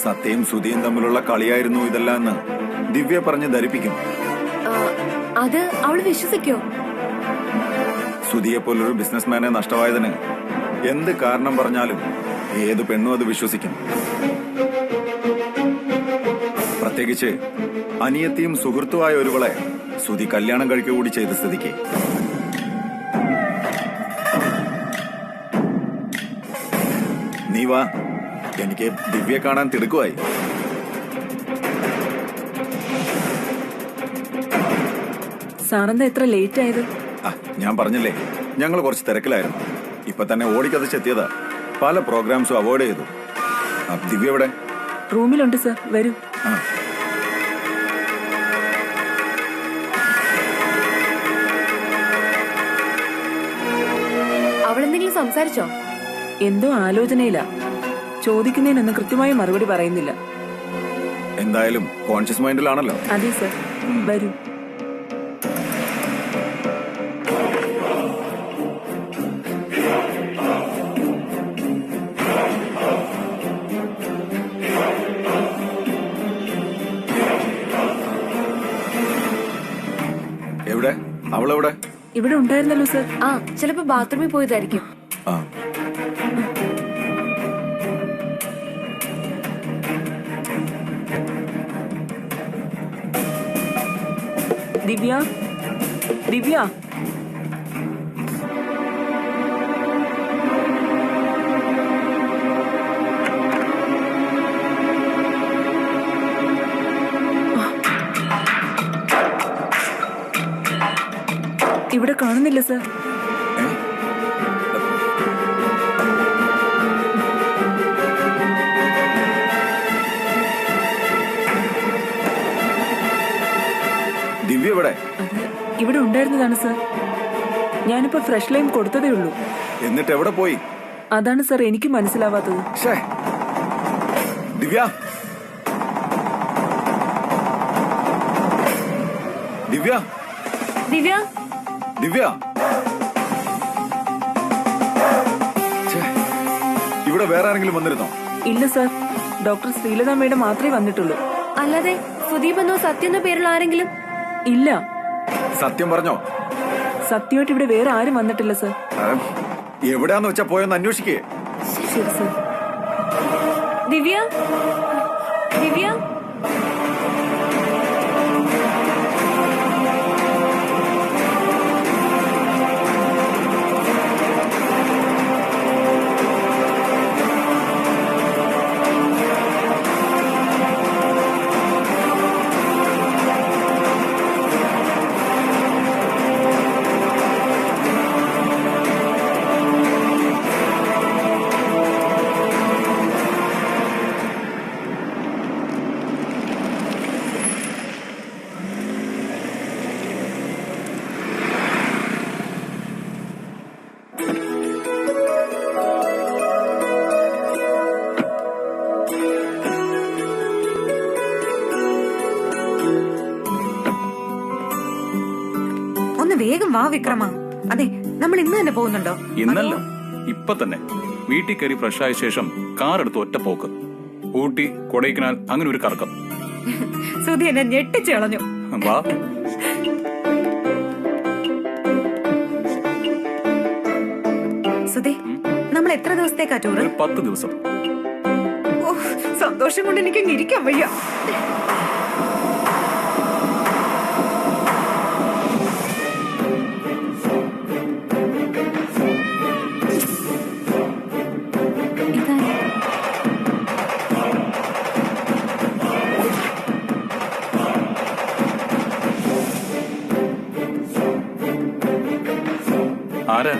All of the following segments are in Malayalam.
സത്യയും സുധിയും തമ്മിലുള്ള കളിയായിരുന്നു ഇതെല്ലാം എന്ന് ദിവ്യ പറഞ്ഞ് ധരിപ്പിക്കും. അത് അവള് വിശ്വസിക്കോ? സുധിയെ പോലൊരു ബിസിനസ്മാനെ നഷ്ടമായതിന് എന്ത് കാരണം പറഞ്ഞാലും ഏത് പെണ്ണും അത് വിശ്വസിക്കും. പ്രത്യേകിച്ച് അനിയത്തിയും സുഹൃത്തുമായ ഒരുവളെ സുധി കല്യാണം കഴിക്കുക കൂടി ചെയ്ത സ്ഥിതിക്ക്. നീ വാ, എനിക്ക് ദിവ്യയെ കാണാൻ തിടുക്കുമായി. സാറെന്താ എത്ര ലേറ്റ് ആയത്? ഞാൻ പറഞ്ഞില്ലേ, ഞങ്ങൾ കുറച്ച് തിരക്കിലായിരുന്നു. ഇപ്പൊ തന്നെ ഓടിക്കതച്ചെത്തിയതാ. പല പ്രോഗ്രാംസും അവോയ്ഡ് ചെയ്തു. ദിവ്യ എവിടെ? റൂമിലുണ്ട് സർ, വരൂ. അവളെന്തെങ്കിലും സംസാരിച്ചോ? എന്തോ ആലോചനയില്ല. ചോദിക്കുന്നതിനൊന്നും കൃത്യമായി മറുപടി പറയുന്നില്ല. എന്തായാലും കോൺഷ്യസ് മൈൻഡിലാണല്ലോ. അതെ സർ, വരൂ. എവിടെ? അവളെവിടെ? ഇവിടെ ഉണ്ടായിരുന്നല്ലോ സർ. ചിലപ്പോ ബാത്റൂമിൽ പോയതായിരിക്കും. ദിവ്യ, ദിവ്യ. ഇവിടെ കാണുന്നില്ല സർ. ദിവ്യ എവിടെ? ഇവിടെ ഉണ്ടായിരുന്നതാണ് സർ. ഞാനിപ്പോ ഫ്രഷ് ലൈം കൊടുത്തതേ ഉള്ളൂ. എന്നിട്ട് എവിടെ പോയി? അതാണ് സർ എനിക്ക് മനസ്സിലാവാത്തത്. ദിവ്യ, ദിവ്യ, ദിവ്യ, ദിവ്യ. ഇവിടെ വേറെ ആരെങ്കിലും വന്നിരുന്നോ? ഇല്ല സർ, ഡോക്ടർ ശ്രീലത മേഡം മാത്രമേ വന്നിട്ടുള്ളൂ. അല്ലാതെ സുദീപ് എന്നോ സത്യം എന്ന പേരുള്ള ആരെങ്കിലും? ഇല്ല. സത്യം പറഞ്ഞോ? സത്യമായിട്ട് ഇവിടെ വേറെ ആരും വന്നിട്ടില്ല സർ. എവിടെയാന്ന് വെച്ചാ പോയൊന്ന് അന്വേഷിക്കേ. ശരി സർ. ദിവ്യ, ദിവ്യ. വേഗം വാ വിക്രമ. അതെ, നമ്മൾ ഇന്ന് തന്നെ പോകുന്നുണ്ടോ? ഇന്നല്ല, ഇപ്പൊ തന്നെ. വീട്ടിൽ കയറി ഫ്രഷ് ആയ ശേഷം കാർ എടുത്ത് ഒറ്റ പോക്ക്. ഊട്ടി, കൊടൈക്കനാൽ, അങ്ങനെ ഒരു കറക്കം. സുധി എന്നെ ഞെട്ടിച്ചു കളഞ്ഞു. വാ. സുധി, നമ്മൾ എത്ര ദിവസത്തേക്കാ ടൂറ്? 10 ദിവസം. സന്തോഷം കൊണ്ട് എനിക്ക് ഇരിക്കാൻ വയ്യ. ആരാ?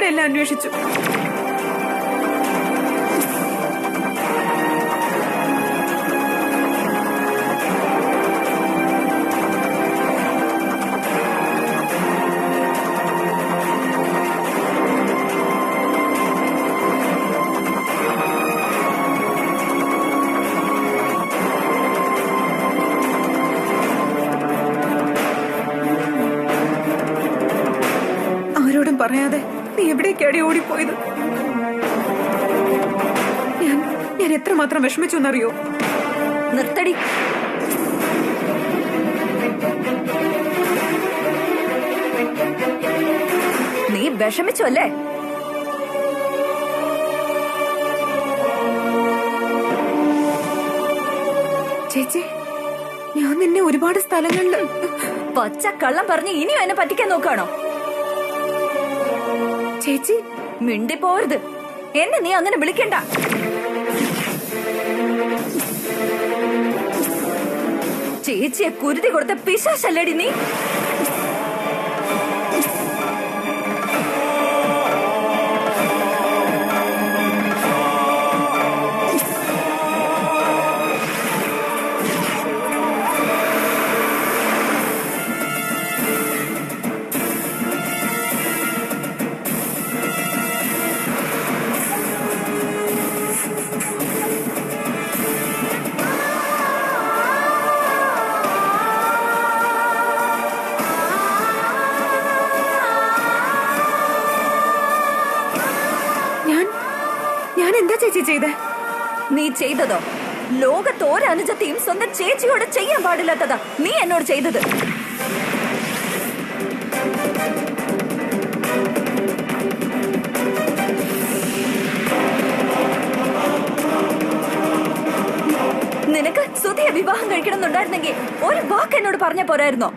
അവിടെ എല്ലാം അന്വേഷിച്ചു. ആരോടും പറയാതെ നീ എവിടേക്കാടി ഓടിപ്പോയത്? ഞാൻ എത്രമാത്രം വിഷമിച്ചു എന്നറിയോ? നിർത്തടി. നീ വിഷമിച്ചു അല്ലേ? ചേച്ചി, ഞാൻ നിന്നെ ഒരുപാട് സ്ഥലങ്ങളിൽ പച്ച കള്ളം പറഞ്ഞ് ഇനിയും എന്നെ പറ്റിക്കാൻ നോക്കാണോ? ചേച്ചി മിണ്ടി പോരുത്. എന്നെ നീ അങ്ങനെ വിളിക്കണ്ട. ചേച്ചിയെ കുരുതി കൊടുത്ത പിശാശല്ലേടി നീ? ഞാൻ എന്താ ചേച്ചി ചെയ്തേ? നീ ചെയ്തതോ? ലോകത്ത് ഒരനുജത്തെയും സ്വന്തം ചേച്ചിയോട് ചെയ്യാൻ പാടില്ലാത്തതാ നീ എന്നോട് ചെയ്തത്. നിനക്ക് സുധിയെ വിവാഹം കഴിക്കണം എന്നുണ്ടായിരുന്നെങ്കിൽ ഒരു വാക്ക് എന്നോട് പറഞ്ഞ പോരായിരുന്നോ?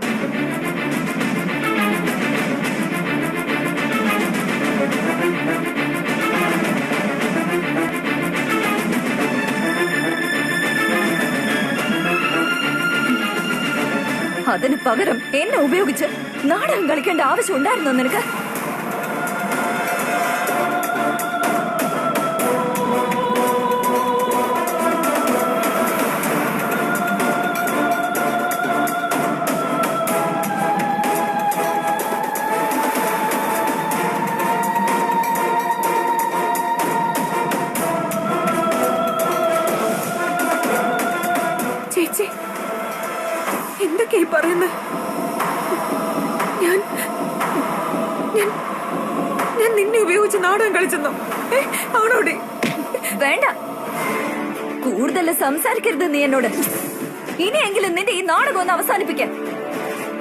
അതിന് പകരം എന്നെ ഉപയോഗിച്ച് നാടകം കളിക്കേണ്ട ആവശ്യം ഉണ്ടായിരുന്നോ നിനക്ക്? ചേച്ചി എന്തൊക്കെയായി പറയുന്നത്? ഞാൻ നിന്നെ ഉപയോഗിച്ച് നാടകം കളിച്ചെന്നോ? ആണോടെ? വേണ്ട, കൂടുതൽ സംസാരിക്കരുത് നീ എന്നോട്. ഇനിയെങ്കിലും നിന്റെ ഈ നാടകം ഒന്ന് അവസാനിപ്പിക്കാം.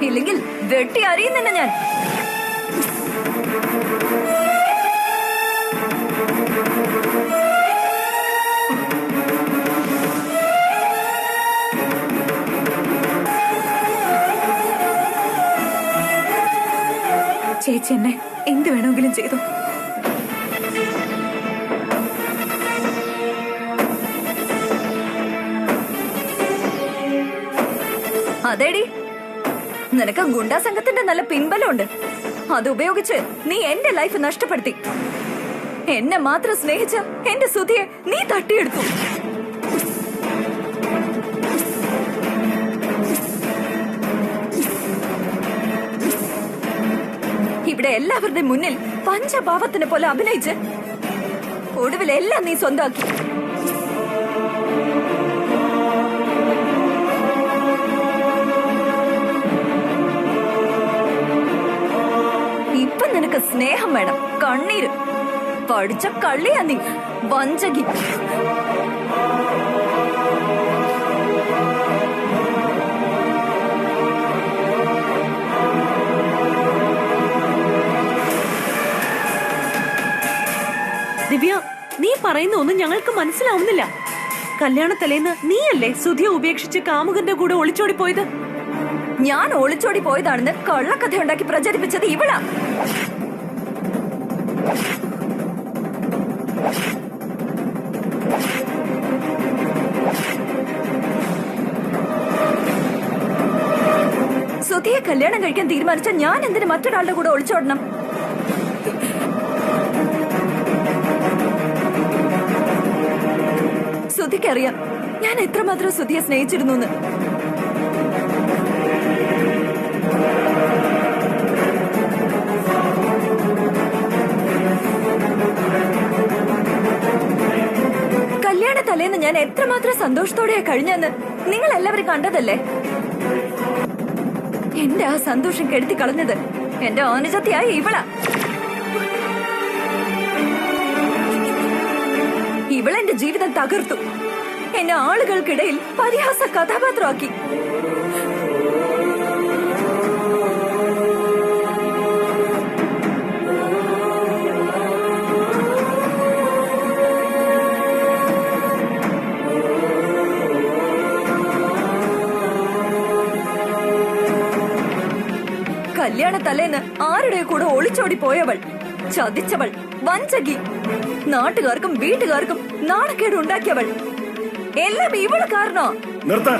ഇല്ലെങ്കിൽ വെട്ടി അറിയുന്നില്ല ഞാൻ. ചേച്ചി എന്നെ എന്ത് വേണമെങ്കിലും ചെയ്തു. അതേടി, നിനക്ക് ഗുണ്ടാ സംഘത്തിന്റെ നല്ല പിൻബലമുണ്ട്. അത് ഉപയോഗിച്ച് നീ എന്റെ ലൈഫ് നഷ്ടപ്പെടുത്തി. എന്നെ മാത്രം സ്നേഹിച്ച എന്റെ സുധിയെ നീ തട്ടിയെടുത്തു. ഇവിടെ എല്ലാവരുടെയും മുന്നിൽ പഞ്ചഭാവത്തിനെ പോലെ അഭിനയിച്ച് ഒടുവിൽ എല്ലാം നീ സ്വന്തമാക്കി. ഇപ്പൊ നിനക്ക് സ്നേഹം വേണം, കണ്ണീര്. പഠിച്ച കള്ളിയാ നീ, വഞ്ചകി. ദിവ്യ, നീ പറയുന്ന ഒന്നും ഞങ്ങൾക്ക് മനസ്സിലാവുന്നില്ല. കല്യാണത്തലേന്ന് നീയല്ലേ സുധിയെ ഉപേക്ഷിച്ച് കാമുകന്റെ കൂടെ ഒളിച്ചോടി പോയത്? ഞാൻ ഒളിച്ചോടി പോയതാണെന്ന് കള്ളക്കഥ ഉണ്ടാക്കി പ്രചരിപ്പിച്ചത് ഇവളാ. സുധിയെ കല്യാണം കഴിക്കാൻ തീരുമാനിച്ച ഞാൻ എന്തിന് മറ്റൊരാളുടെ കൂടെ ഒളിച്ചോടണം? സുധിക്കറിയാം ഞാൻ എത്രമാത്രം സുധിയെ സ്നേഹിച്ചിരുന്നു. കല്യാണ തലേന്ന് ഞാൻ എത്രമാത്രം സന്തോഷത്തോടെയാ കഴിഞ്ഞെന്ന് നിങ്ങൾ എല്ലാവരും കണ്ടതല്ലേ. എന്റെ ആ സന്തോഷം കെടുത്തി കളഞ്ഞത് എന്റെ അനുജത്തിയായ ഇവളാ. ഇവളെന്റെ ജീവിതം തകർത്തു. എന്നെ ആളുകൾക്കിടയിൽ പരിഹാസ കഥാപാത്രമാക്കി. കല്യാണ തലേന്ന് ആരുടെ കൂടെ ഒളിച്ചോടി പോയവൾ, ചതിച്ചവൾ, വഞ്ചകി, നാട്ടുകാർക്കും വീട്ടുകാർക്കും നാണക്കേട് ഉണ്ടാക്കിയവൾ, എല്ലാം ഇവള് കാരണോ. നിർത്ത.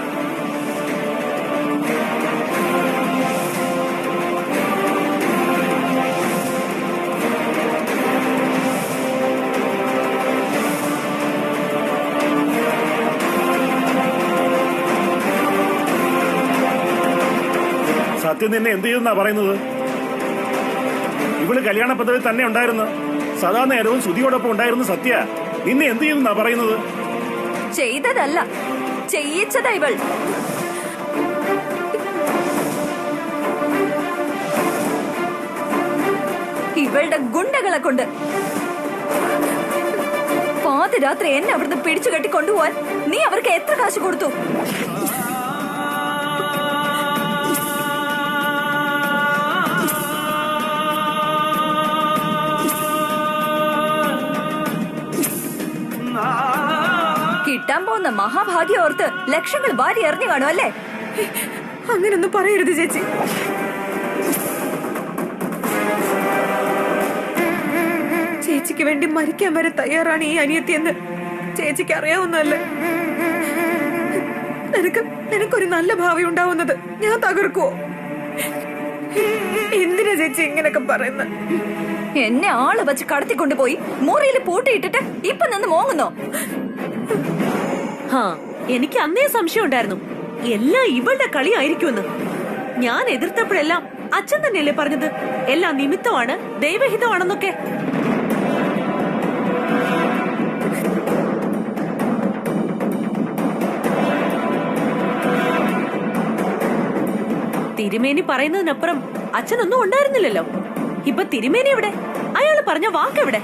സത്യം നിന്നെ എന്ത് ചെയ്യുന്നാ പറയുന്നത്? ഇവള് കല്യാണ പദ്ധതി തന്നെ ഉണ്ടായിരുന്നു. സദാ നേരവും ശ്രുതിയോടൊപ്പം ഉണ്ടായിരുന്നു. സത്യ നിന്നെ എന്ത് ചെയ്യുന്നാ പറയുന്നത്? ചെയ്തതല്ല, ചെയ്യിച്ചതാ ഇവൾ. ഇവളുടെ ഗുണ്ടകളെ കൊണ്ട് പാതിരാത്രി എന്നെ അവിടുന്ന് പിടിച്ചു കെട്ടി കൊണ്ടുപോവാൻ നീ അവർക്ക് എത്ര കാശ് കൊടുത്തു? കിട്ടാൻ പോകുന്ന മഹാഭാഗ്യം ഓർത്ത് ലക്ഷങ്ങൾ വാരി എറിഞ്ഞു കാണും അല്ലേ? അങ്ങനൊന്നും പറയരുത് ചേച്ചി. ചേച്ചിക്ക് വേണ്ടി മരിക്കാൻ വരെ തയ്യാറാണ് ഈ അനിയത്തിയെന്ന് ചേച്ചിക്ക് അറിയാവുന്നല്ലേ. നിനക്കൊരു നല്ല ഭാവി ഉണ്ടാവുന്നത് ഞാൻ തകർക്കുവോ? എന്തിനാ ചേച്ചി ഇങ്ങനൊക്കെ പറയുന്നത്? എന്നെ ആള് വെച്ച് കടത്തിക്കൊണ്ടുപോയി മുറിയിൽ പൂട്ടിയിട്ടിട്ട് ഇപ്പൊ നിന്ന് മോങ്ങുന്നോ? എനിക്ക് അന്നേ സംശയം ഉണ്ടായിരുന്നു എല്ലാം ഇവളുടെ കളിയായിരിക്കുമെന്ന്. ഞാൻ എതിർത്തപ്പോഴെല്ലാം അച്ഛൻ തന്നെയല്ലേ പറഞ്ഞത് എല്ലാം നിമിത്തമാണ്, ദൈവഹിതമാണെന്നൊക്കെ. തിരുമേനി പറയുന്നതിനപ്പുറം അച്ഛനൊന്നും ഉണ്ടായിരുന്നില്ലല്ലോ. ഇപ്പൊ തിരുമേനി എവിടെ? അയാള് പറഞ്ഞ വാക്കെവിടെ?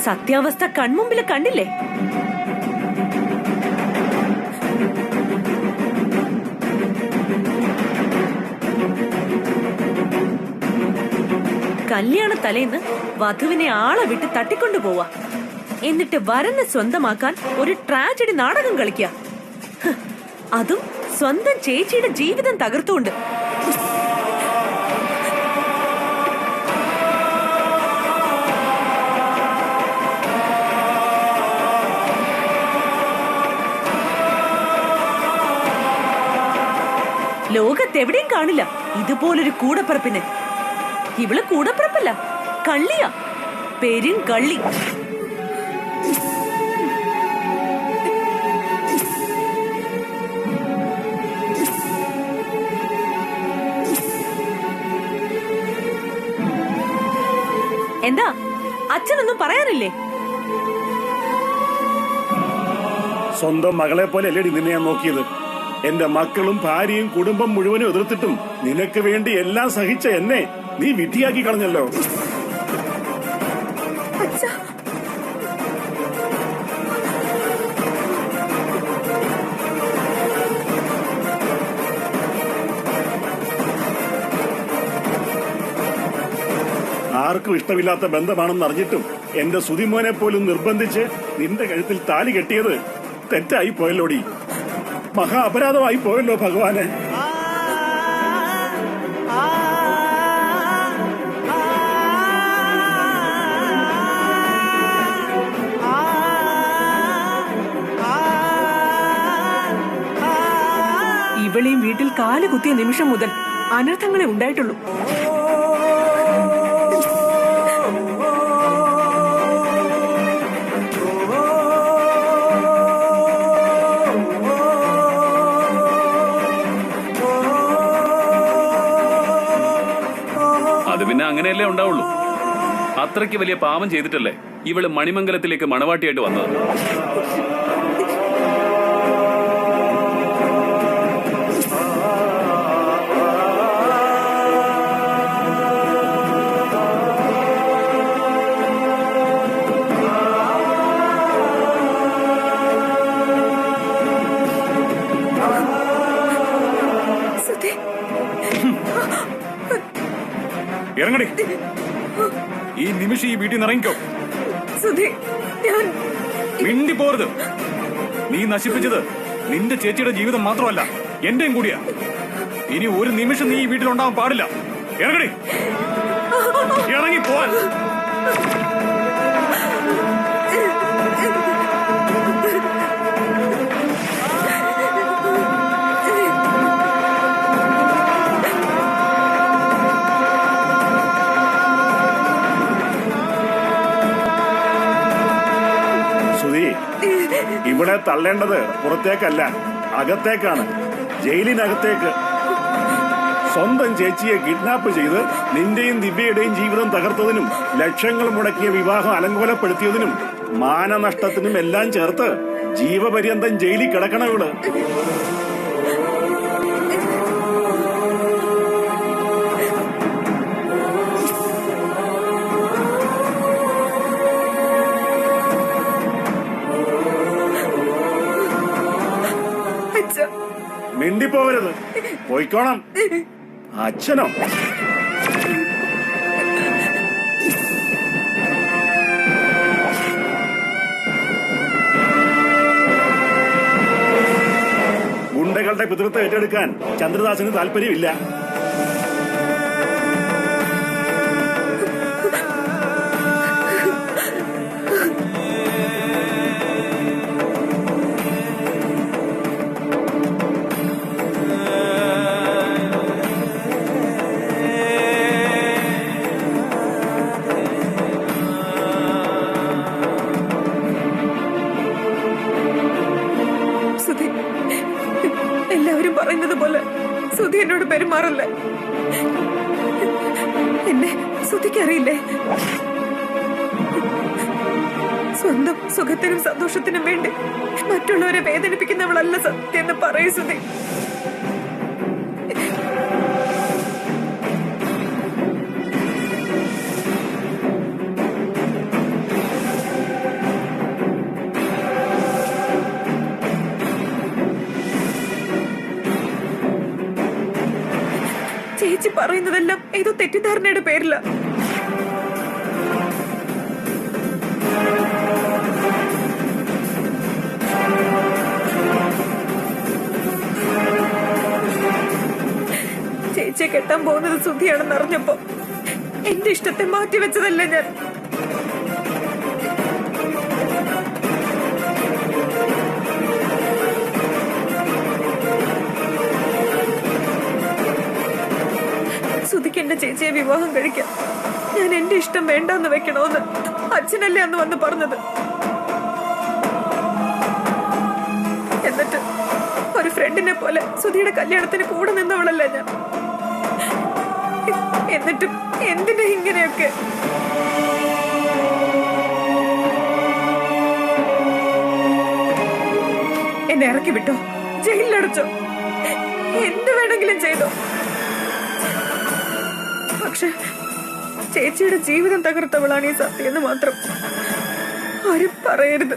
സത്യാവസ്ഥ കൺമുമ്പിൽ കണ്ടില്ലേ? കല്യാണ തലേന്ന് വധുവിനെ ആളെ വിട്ട് തട്ടിക്കൊണ്ടു പോവാ, എന്നിട്ട് വരനെ സ്വന്തമാക്കാൻ ഒരു ട്രാജഡി നാടകം കളിക്കുക. അതും സ്വന്തം ചേച്ചിയുടെ ജീവിതം തകർത്തുകൊണ്ട്. ലോകത്തെവിടെയും കാണില്ല ഇതുപോലൊരു കൂടപ്പിറപ്പിനെ. ഇവള് കൂടപ്പിറപ്പല്ല, കള്ളിയാ, പെരും കള്ളി. എന്താ അച്ഛനൊന്നും പറയാനില്ലേ? സ്വന്തം മകളെ പോലെ അല്ലേടി നിന്നെ ഞാൻ നോക്കിയത്. എന്റെ മക്കളും ഭാര്യയും കുടുംബം മുഴുവനും എതിർത്തിട്ടും നിനക്ക് വേണ്ടി എല്ലാം സഹിച്ച എന്നെ നീ വിധിയാക്കി കളഞ്ഞല്ലോ. ആർക്കും ഇഷ്ടമില്ലാത്ത ബന്ധമാണെന്ന് അറിഞ്ഞിട്ടും എന്റെ സുതിമോനെ പോലും നിർബന്ധിച്ച് നിന്റെ കഴുത്തിൽ താലി കെട്ടിയത് തെറ്റായി പോയല്ലോടി. മഹാ അപരാധമായി പോയല്ലോ ഭഗവാനെ. ഇവളെയും വീട്ടിൽ കാല് കുത്തിയ നിമിഷം മുതൽ അനർത്ഥങ്ങളെ ഉണ്ടായിട്ടുള്ളൂ. അങ്ങനെയല്ലേ ഉണ്ടാവുള്ളൂ. അത്രയ്ക്ക് വലിയ പാപം ചെയ്തിട്ടല്ലേ ഇവള് മണിമംഗലത്തിലേക്ക് മണവാട്ടിയായിട്ട് വന്നത്. ഇറങ്ങടി, ഈ നിമിഷം ഈ വീട്ടിൽ നിന്ന് ഇറങ്ങിക്കോ. സുധി, ഞാൻ മിണ്ടി പോരുത്. നീ നശിപ്പിച്ചത് നിന്റെ ചേച്ചിയുടെ ജീവിതം മാത്രമല്ല, എന്റെയും കൂടിയാ. ഇനി ഒരു നിമിഷം നീ ഈ വീട്ടിലുണ്ടാവാൻ പാടില്ല. ഇറങ്ങടി, ഇറങ്ങി പോവാൻ. ഇവിടെ തള്ളേണ്ടത് പുറത്തേക്കല്ല, അകത്തേക്കാണ്, ജയിലിനകത്തേക്ക്. സ്വന്തം ചേച്ചിയെ കിഡ്നാപ്പ് ചെയ്ത് നിന്റെയും ദിവ്യയുടെയും ജീവിതം തകർത്തതിനും ലക്ഷങ്ങൾ മുടക്കിയ വിവാഹം അലങ്കോലപ്പെടുത്തിയതിനും മാനനഷ്ടത്തിനും എല്ലാം ചേർത്ത് ജീവപര്യന്തം ജയിലിൽ കിടക്കണം ഇവള്. മിണ്ടിപ്പോവരുത്, പോയിക്കോണം. അച്ഛനോ? ഗുണ്ടകളുടെ പിതൃത്വം ഏറ്റെടുക്കാൻ ചന്ദ്രദാസിന് താല്പര്യമില്ല. എല്ലാവരും പറയുന്നത് പോലെ സുധി എന്നോട് പെരുമാറല്ലേ? എന്നെ സുധിക്കറിയില്ലേ? സ്വന്തം സുഖത്തിനും സന്തോഷത്തിനും വേണ്ടി മറ്റുള്ളവരെ വേദനിപ്പിക്കുന്നവളല്ല സത്യം എന്ന് പറയൂ സുധി. ചേച്ചി പറയുന്നതെല്ലാം ഏതോ തെറ്റിദ്ധാരണയുടെ പേരില. ചേച്ചിയെ കെട്ടാൻ പോകുന്നത് സുധിയാണെന്ന് അറിഞ്ഞപ്പോ എന്റെ ഇഷ്ടത്തെ മാറ്റിവെച്ചതല്ലേ ഞാൻ. സുധിക്ക് എന്റെ ചേച്ചിയെ വിവാഹം കഴിക്കാം. ഞാൻ എന്റെ ഇഷ്ടം വേണ്ടെന്ന് വെക്കണോന്ന് അച്ഛനല്ലേ അന്ന് വന്ന് പറഞ്ഞത്. എന്നിട്ട് ഒരു ഫ്രണ്ടിനെ പോലെ സുധിയുടെ കല്യാണത്തിന് കൂടെ നിന്നവളല്ലേ ഞാൻ. എന്നിട്ടും എന്തിനാ ഇങ്ങനെയൊക്കെ? എന്നെ ഇറക്കി വിട്ടോ, ജയിലിലടച്ചോ, എന്ത് വേണമെങ്കിലും ചെയ്തോ. പക്ഷെ ചേച്ചിയുടെ ജീവിതം തകർത്തവളാണ് ഈ സത്യം എന്ന് മാത്രം ആരും പറയരുത്.